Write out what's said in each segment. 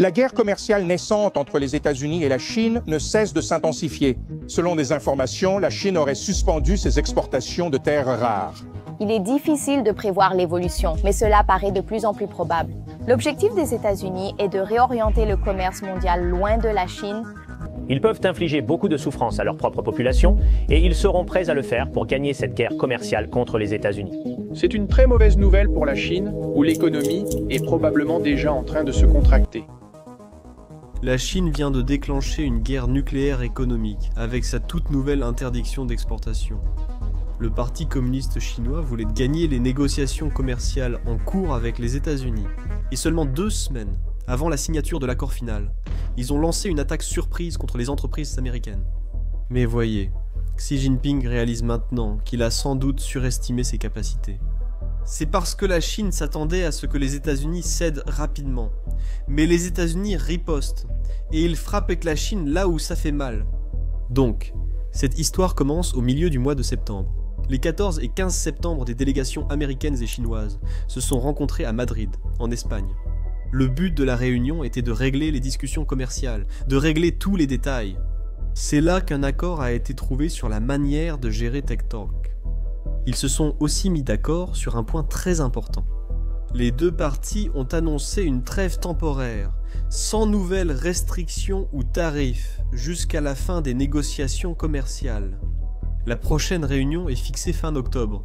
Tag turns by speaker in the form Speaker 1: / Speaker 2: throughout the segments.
Speaker 1: La guerre commerciale naissante entre les États-Unis et la Chine ne cesse de s'intensifier. Selon des informations, la Chine aurait suspendu ses exportations de terres rares.
Speaker 2: Il est difficile de prévoir l'évolution, mais cela paraît de plus en plus probable. L'objectif des États-Unis est de réorienter le commerce mondial loin de la Chine.
Speaker 3: Ils peuvent infliger beaucoup de souffrance à leur propre population et ils seront prêts à le faire pour gagner cette guerre commerciale contre les États-Unis.
Speaker 4: C'est une très mauvaise nouvelle pour la Chine, où l'économie est probablement déjà en train de se contracter.
Speaker 5: La Chine vient de déclencher une guerre nucléaire économique avec sa toute nouvelle interdiction d'exportation. Le Parti communiste chinois voulait gagner les négociations commerciales en cours avec les États-Unis. Et seulement 2 semaines avant la signature de l'accord final, ils ont lancé une attaque surprise contre les entreprises américaines. Mais voyez, Xi Jinping réalise maintenant qu'il a sans doute surestimé ses capacités. C'est parce que la Chine s'attendait à ce que les États-Unis cèdent rapidement. Mais les États-Unis ripostent, et ils frappent avec la Chine là où ça fait mal. Donc, cette histoire commence au milieu du mois de septembre. Les 14 et 15 septembre, des délégations américaines et chinoises se sont rencontrées à Madrid, en Espagne. Le but de la réunion était de régler les discussions commerciales, de régler tous les détails. C'est là qu'un accord a été trouvé sur la manière de gérer TikTok. Ils se sont aussi mis d'accord sur un point très important. Les 2 parties ont annoncé une trêve temporaire, sans nouvelles restrictions ou tarifs, jusqu'à la fin des négociations commerciales. La prochaine réunion est fixée fin octobre.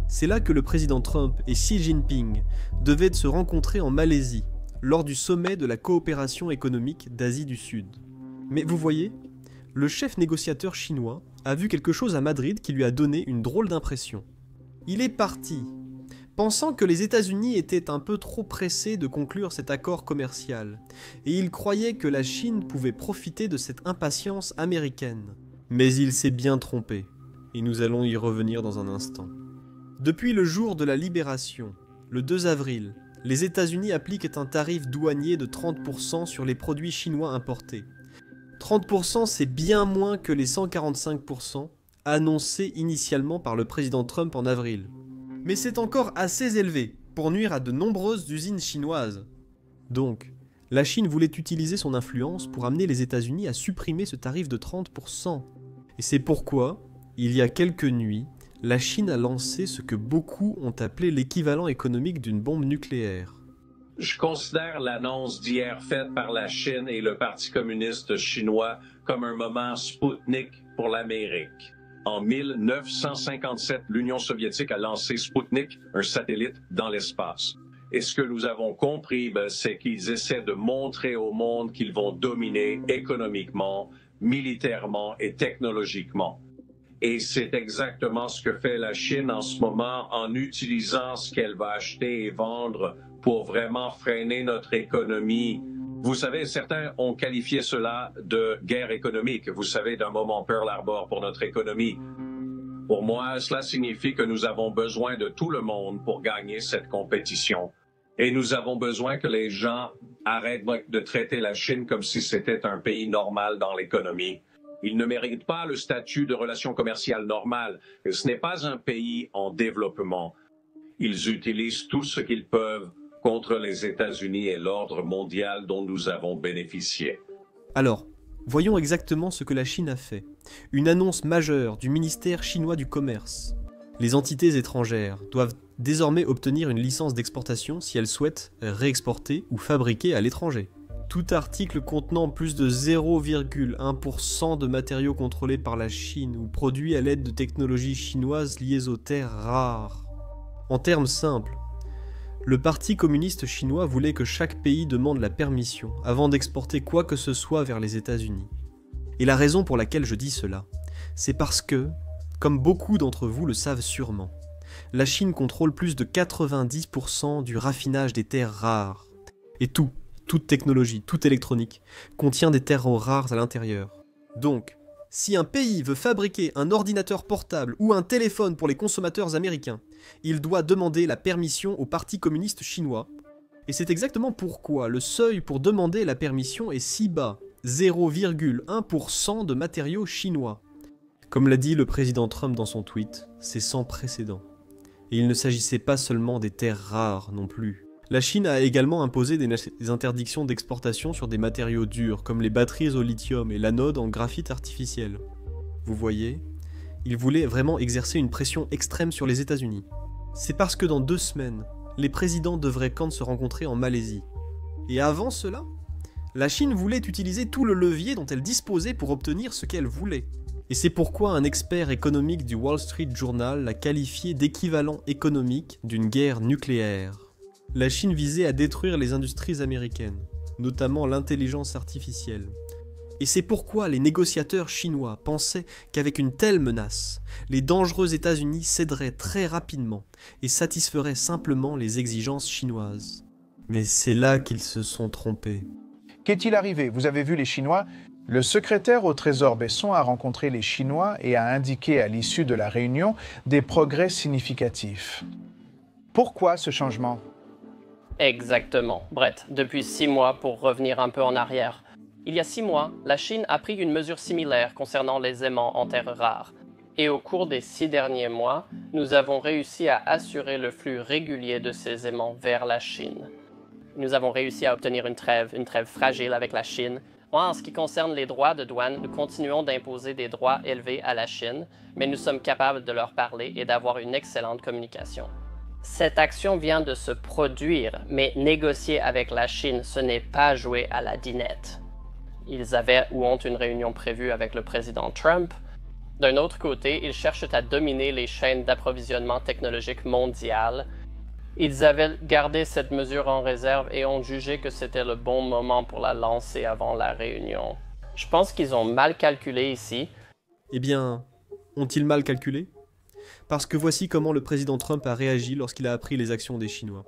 Speaker 5: C'est là que le président Trump et Xi Jinping devaient se rencontrer en Malaisie, lors du sommet de la coopération économique d'Asie du Sud. Mais vous voyez, le chef négociateur chinois a vu quelque chose à Madrid qui lui a donné une drôle d'impression. Il est parti, pensant que les États-Unis étaient un peu trop pressés de conclure cet accord commercial, et il croyait que la Chine pouvait profiter de cette impatience américaine. Mais il s'est bien trompé, et nous allons y revenir dans un instant. Depuis le jour de la libération, le 2 avril, les États-Unis appliquent un tarif douanier de 30% sur les produits chinois importés. 30% c'est bien moins que les 145% annoncés initialement par le président Trump en avril. Mais c'est encore assez élevé pour nuire à de nombreuses usines chinoises. Donc, la Chine voulait utiliser son influence pour amener les États-Unis à supprimer ce tarif de 30%. Et c'est pourquoi, il y a quelques nuits, la Chine a lancé ce que beaucoup ont appelé l'équivalent économique d'une bombe nucléaire.
Speaker 6: Je considère l'annonce d'hier faite par la Chine et le Parti communiste chinois comme un moment Spoutnik pour l'Amérique. En 1957, l'Union soviétique a lancé Spoutnik, un satellite, dans l'espace. Et ce que nous avons compris, c'est qu'ils essaient de montrer au monde qu'ils vont dominer économiquement, militairement et technologiquement. Et c'est exactement ce que fait la Chine en ce moment en utilisant ce qu'elle va acheter et vendre pour vraiment freiner notre économie. Vous savez, certains ont qualifié cela de guerre économique. Vous savez, d'un moment Pearl Harbor pour notre économie. Pour moi, cela signifie que nous avons besoin de tout le monde pour gagner cette compétition. Et nous avons besoin que les gens arrêtent de traiter la Chine comme si c'était un pays normal dans l'économie. Ils ne méritent pas le statut de relation commerciale normale. Ce n'est pas un pays en développement. Ils utilisent tout ce qu'ils peuvent contre les États-Unis et l'ordre mondial dont nous avons bénéficié.
Speaker 5: Alors, voyons exactement ce que la Chine a fait. Une annonce majeure du ministère chinois du commerce. Les entités étrangères doivent désormais obtenir une licence d'exportation si elles souhaitent réexporter ou fabriquer à l'étranger. Tout article contenant plus de 0,1% de matériaux contrôlés par la Chine ou produits à l'aide de technologies chinoises liées aux terres rares. En termes simples, le Parti communiste chinois voulait que chaque pays demande la permission avant d'exporter quoi que ce soit vers les États-Unis. Et la raison pour laquelle je dis cela, c'est parce que, comme beaucoup d'entre vous le savent sûrement, la Chine contrôle plus de 90% du raffinage des terres rares. Et toute technologie, toute électronique, contient des terres rares à l'intérieur. Donc, si un pays veut fabriquer un ordinateur portable ou un téléphone pour les consommateurs américains, il doit demander la permission au Parti communiste chinois. Et c'est exactement pourquoi le seuil pour demander la permission est si bas, 0,1% de matériaux chinois. Comme l'a dit le président Trump dans son tweet, c'est sans précédent. Et il ne s'agissait pas seulement des terres rares non plus. La Chine a également imposé des interdictions d'exportation sur des matériaux durs, comme les batteries au lithium et l'anode en graphite artificiel. Vous voyez, il voulait vraiment exercer une pression extrême sur les États-Unis. C'est parce que dans 2 semaines, les présidents devraient quand se rencontrer en Malaisie. Et avant cela, la Chine voulait utiliser tout le levier dont elle disposait pour obtenir ce qu'elle voulait. Et c'est pourquoi un expert économique du Wall Street Journal l'a qualifié d'équivalent économique d'une guerre nucléaire. La Chine visait à détruire les industries américaines, notamment l'intelligence artificielle. Et c'est pourquoi les négociateurs chinois pensaient qu'avec une telle menace, les dangereux États-Unis céderaient très rapidement et satisferaient simplement les exigences chinoises. Mais c'est là qu'ils se sont trompés.
Speaker 7: Qu'est-il arrivé? Vous avez vu les Chinois? Le secrétaire au Trésor Besson a rencontré les Chinois et a indiqué à l'issue de la réunion des progrès significatifs. Pourquoi ce changement?
Speaker 8: Exactement, Brett. Depuis 6 mois, pour revenir un peu en arrière. Il y a 6 mois, la Chine a pris une mesure similaire concernant les aimants en terres rares. Et au cours des 6 derniers mois, nous avons réussi à assurer le flux régulier de ces aimants vers la Chine. Nous avons réussi à obtenir une trêve fragile avec la Chine. En ce qui concerne les droits de douane, nous continuons d'imposer des droits élevés à la Chine, mais nous sommes capables de leur parler et d'avoir une excellente communication. Cette action vient de se produire, mais négocier avec la Chine, ce n'est pas jouer à la dinette. Ils avaient ou ont une réunion prévue avec le président Trump. D'un autre côté, ils cherchent à dominer les chaînes d'approvisionnement technologique mondiales. Ils avaient gardé cette mesure en réserve et ont jugé que c'était le bon moment pour la lancer avant la réunion. Je pense qu'ils ont mal calculé ici.
Speaker 5: Eh bien, ont-ils mal calculé? Parce que voici comment le président Trump a réagi lorsqu'il a appris les actions des Chinois.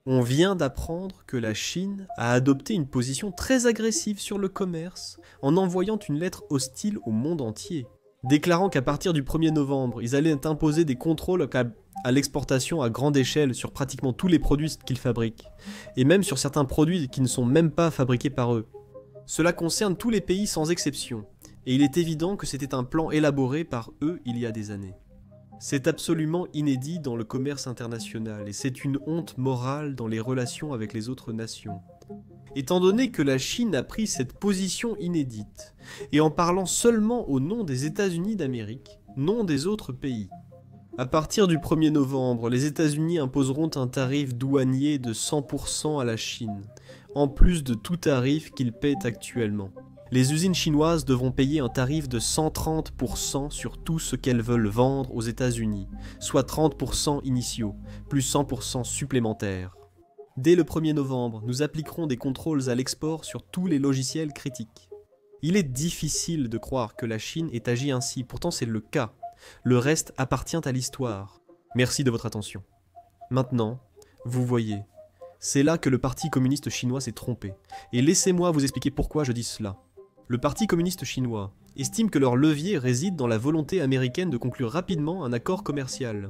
Speaker 5: On vient d'apprendre que la Chine a adopté une position très agressive sur le commerce en envoyant une lettre hostile au monde entier, déclarant qu'à partir du 1er novembre, ils allaient imposer des contrôles à l'exportation à grande échelle sur pratiquement tous les produits qu'ils fabriquent, et même sur certains produits qui ne sont même pas fabriqués par eux. Cela concerne tous les pays sans exception, et il est évident que c'était un plan élaboré par eux il y a des années. C'est absolument inédit dans le commerce international, et c'est une honte morale dans les relations avec les autres nations. Étant donné que la Chine a pris cette position inédite, et en parlant seulement au nom des États-Unis d'Amérique, non des autres pays. À partir du 1er novembre, les États-Unis imposeront un tarif douanier de 100% à la Chine, en plus de tout tarif qu'ils paient actuellement. Les usines chinoises devront payer un tarif de 130% sur tout ce qu'elles veulent vendre aux États-Unis, soit 30% initiaux, plus 100% supplémentaires. Dès le 1er novembre, nous appliquerons des contrôles à l'export sur tous les logiciels critiques. Il est difficile de croire que la Chine ait agi ainsi, pourtant c'est le cas. Le reste appartient à l'histoire. Merci de votre attention. Maintenant, vous voyez, c'est là que le Parti communiste chinois s'est trompé. Et laissez-moi vous expliquer pourquoi je dis cela. Le Parti communiste chinois estime que leur levier réside dans la volonté américaine de conclure rapidement un accord commercial.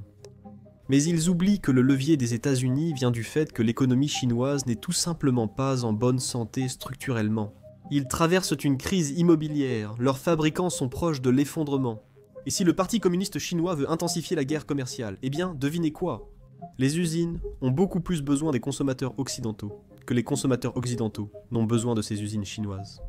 Speaker 5: Mais ils oublient que le levier des États-Unis vient du fait que l'économie chinoise n'est tout simplement pas en bonne santé structurellement. Ils traversent une crise immobilière, leurs fabricants sont proches de l'effondrement. Et si le Parti communiste chinois veut intensifier la guerre commerciale, eh bien, devinez quoi? Les usines ont beaucoup plus besoin des consommateurs occidentaux que les consommateurs occidentaux n'ont besoin de ces usines chinoises.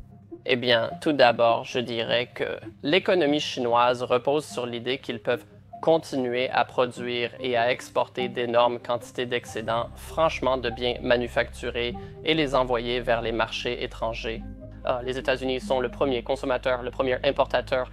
Speaker 8: Eh bien, tout d'abord, je dirais que l'économie chinoise repose sur l'idée qu'ils peuvent continuer à produire et à exporter d'énormes quantités d'excédents, franchement de biens manufacturés et les envoyer vers les marchés étrangers. Les États-Unis sont le premier consommateur, le premier importateur.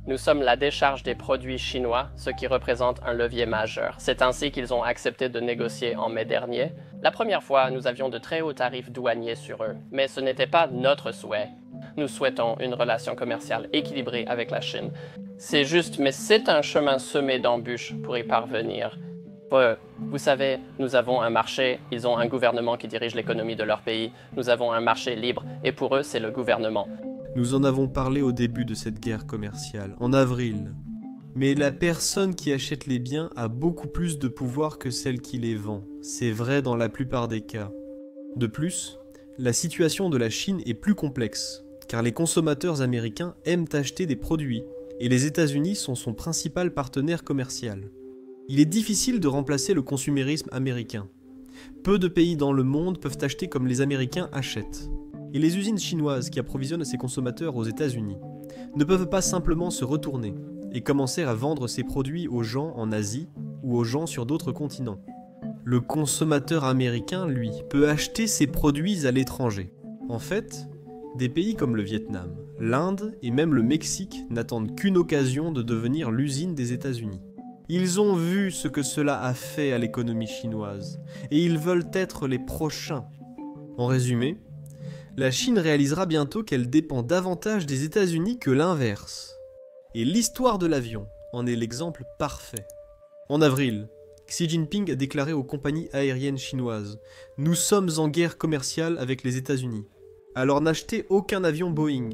Speaker 8: Nous sommes la décharge des produits chinois, ce qui représente un levier majeur. C'est ainsi qu'ils ont accepté de négocier en mai dernier. La première fois, nous avions de très hauts tarifs douaniers sur eux, mais ce n'était pas notre souhait. Nous souhaitons une relation commerciale équilibrée avec la Chine. C'est juste, mais c'est un chemin semé d'embûches pour y parvenir. Vous savez, nous avons un marché, ils ont un gouvernement qui dirige l'économie de leur pays, nous avons un marché libre, et pour eux, c'est le gouvernement.
Speaker 5: Nous en avons parlé au début de cette guerre commerciale, en avril. Mais la personne qui achète les biens a beaucoup plus de pouvoir que celle qui les vend. C'est vrai dans la plupart des cas. De plus, la situation de la Chine est plus complexe, car les consommateurs américains aiment acheter des produits, et les États-Unis sont son principal partenaire commercial. Il est difficile de remplacer le consumérisme américain, Peu de pays dans le monde peuvent acheter comme les Américains achètent. Et les usines chinoises qui approvisionnent ces consommateurs aux États-Unis ne peuvent pas simplement se retourner et commencer à vendre ces produits aux gens en Asie ou aux gens sur d'autres continents. Le consommateur américain, lui, peut acheter ses produits à l'étranger. En fait, des pays comme le Vietnam, l'Inde et même le Mexique n'attendent qu'une occasion de devenir l'usine des États-Unis. Ils ont vu ce que cela a fait à l'économie chinoise, et ils veulent être les prochains. En résumé, la Chine réalisera bientôt qu'elle dépend davantage des États-Unis que l'inverse. Et l'histoire de l'avion en est l'exemple parfait. En avril, Xi Jinping a déclaré aux compagnies aériennes chinoises « Nous sommes en guerre commerciale avec les États-Unis. Alors n'achetez aucun avion Boeing. »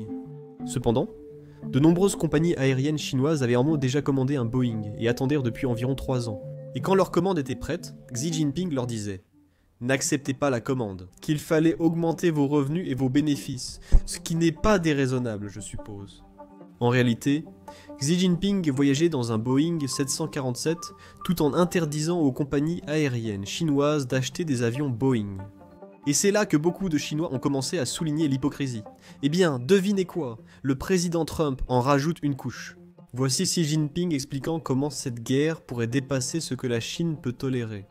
Speaker 5: Cependant, de nombreuses compagnies aériennes chinoises avaient en mot déjà commandé un Boeing et attendaient depuis environ 3 ans. Et quand leur commande était prête, Xi Jinping leur disait « N'acceptez pas la commande, qu'il fallait augmenter vos revenus et vos bénéfices, ce qui n'est pas déraisonnable, je suppose. » En réalité, Xi Jinping voyageait dans un Boeing 747 tout en interdisant aux compagnies aériennes chinoises d'acheter des avions Boeing. Et c'est là que beaucoup de Chinois ont commencé à souligner l'hypocrisie. Eh bien, devinez quoi? Le président Trump en rajoute une couche. Voici Xi Jinping expliquant comment cette guerre pourrait dépasser ce que la Chine peut tolérer.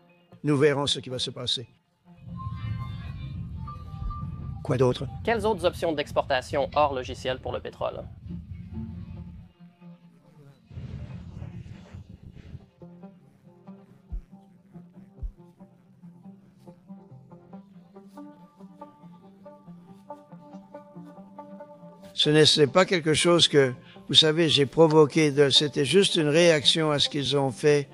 Speaker 9: Nous verrons ce qui va se passer. Quoi d'autre?
Speaker 8: Quelles autres options d'exportation hors logiciel pour le pétrole?
Speaker 9: Ce n'est pas quelque chose que, vous savez, j'ai provoqué. C'était juste une réaction à ce qu'ils ont fait.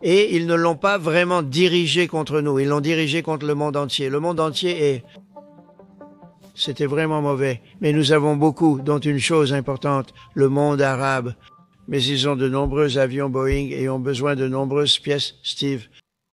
Speaker 9: Et ils ne l'ont pas vraiment dirigé contre nous. Ils l'ont dirigé contre le monde entier. Le monde entier est... C'était vraiment mauvais. Mais nous avons beaucoup, dont une chose importante, le monde arabe. Mais ils ont de nombreux avions Boeing et ont besoin de nombreuses pièces, Steve.